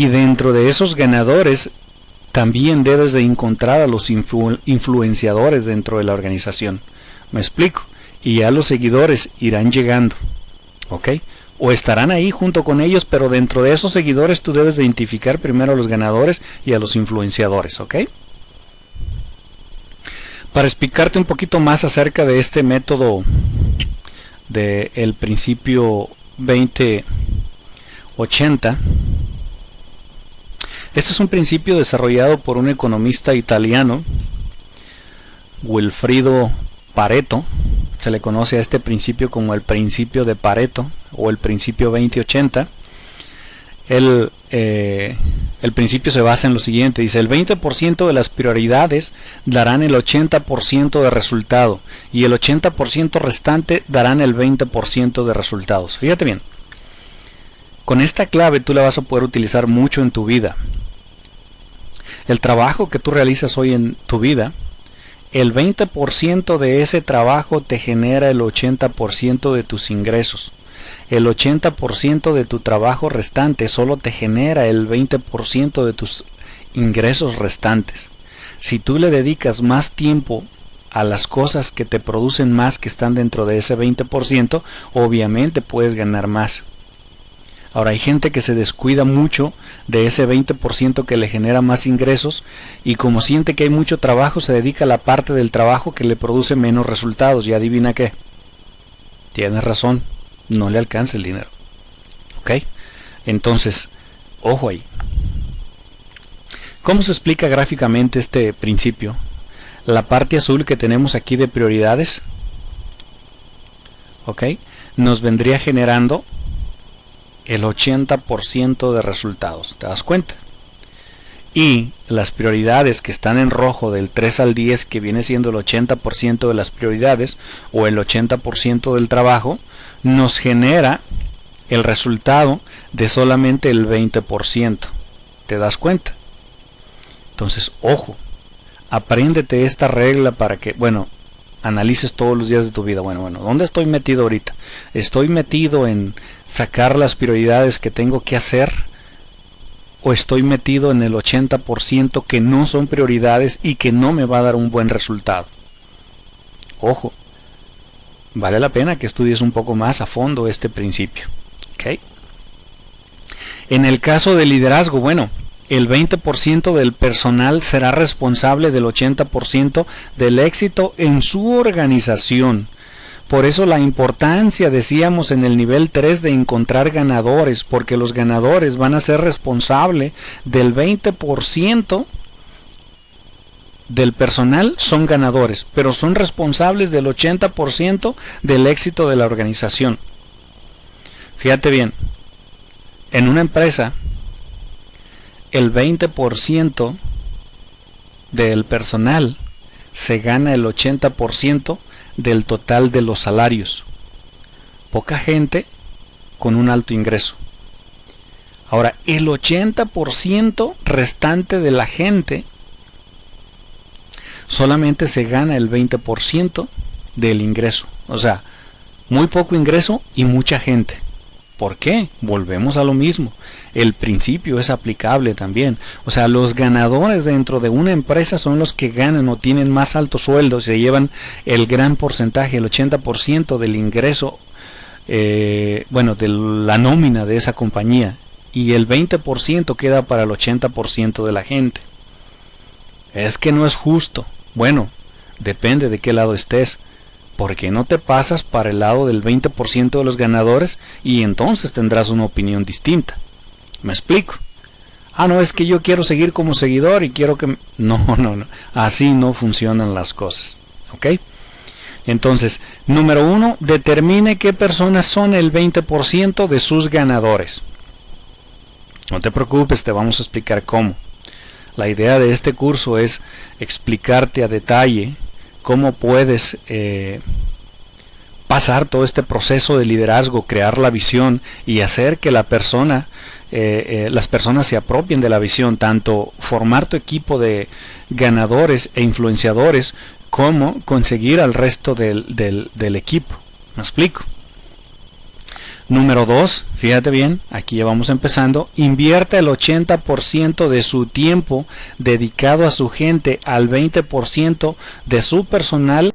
Y dentro de esos ganadores también debes de encontrar a los influenciadores dentro de la organización. ¿Me explico? Y ya los seguidores irán llegando, ¿ok? O estarán ahí junto con ellos, pero dentro de esos seguidores tú debes de identificar primero a los ganadores y a los influenciadores, ¿ok? Para explicarte un poquito más acerca de este método del principio 20-80, este es un principio desarrollado por un economista italiano, Wilfrido Pareto. Se le conoce a este principio como el principio de Pareto o el principio 20-80. El principio se basa en lo siguiente, dice: el 20% de las prioridades darán el 80% de resultado y el 80% restante darán el 20% de resultados. Fíjate bien, con esta clave tú la vas a poder utilizar mucho en tu vida. El trabajo que tú realizas hoy en tu vida, el 20% de ese trabajo te genera el 80% de tus ingresos. El 80% de tu trabajo restante solo te genera el 20% de tus ingresos restantes. Si tú le dedicas más tiempo a las cosas que te producen más, que están dentro de ese 20%, obviamente puedes ganar más. Ahora, hay gente que se descuida mucho de ese 20% que le genera más ingresos, y como siente que hay mucho trabajo, se dedica a la parte del trabajo que le produce menos resultados. Y adivina qué, tienes razón, no le alcanza el dinero. ¿Ok? Entonces, ojo ahí. ¿Cómo se explica gráficamente este principio? La parte azul que tenemos aquí de prioridades, ¿ok?, nos vendría generando el 80% de resultados. ¿Te das cuenta? Y las prioridades que están en rojo del 3 al 10, que viene siendo el 80% de las prioridades o el 80% del trabajo, nos genera el resultado de solamente el 20%. ¿Te das cuenta? Entonces, ojo, apréndete esta regla para que, bueno, analices todos los días de tu vida. Bueno, ¿dónde estoy metido ahorita? ¿Estoy metido en sacar las prioridades que tengo que hacer? ¿O estoy metido en el 80% que no son prioridades y que no me va a dar un buen resultado? Ojo, vale la pena que estudies un poco más a fondo este principio. ¿Ok? En el caso del liderazgo, bueno, el 20% del personal será responsable del 80% del éxito en su organización. Por eso la importancia, decíamos en el nivel 3, de encontrar ganadores, porque los ganadores van a ser responsables del 20% del personal, son ganadores, pero son responsables del 80% del éxito de la organización. Fíjate bien, en una empresa, el 20% del personal se gana el 80% del total de los salarios. Poca gente con un alto ingreso. Ahora, el 80% restante de la gente solamente se gana el 20% del ingreso. O sea, muy poco ingreso y mucha gente. ¿Por qué? Volvemos a lo mismo. El principio es aplicable también. O sea, los ganadores dentro de una empresa son los que ganan o tienen más altos sueldos, se llevan el gran porcentaje, el 80% del ingreso, de la nómina de esa compañía, y el 20% queda para el 80% de la gente. Es que no es justo. Bueno, depende de qué lado estés. ¿Por qué no te pasas para el lado del 20% de los ganadores y entonces tendrás una opinión distinta? ¿Me explico? Ah, no, es que yo quiero seguir como seguidor y quiero que... No. Así no funcionan las cosas. ¿Ok? Entonces, número 1, determine qué personas son el 20% de sus ganadores. No te preocupes, te vamos a explicar cómo. La idea de este curso es explicarte a detalle cómo puedes pasar todo este proceso de liderazgo, crear la visión y hacer que las personas se apropien de la visión, tanto formar tu equipo de ganadores e influenciadores como conseguir al resto del equipo. ¿Me explico? Número 2, fíjate bien, aquí ya vamos empezando, invierte el 80% de su tiempo dedicado a su gente al 20% de su personal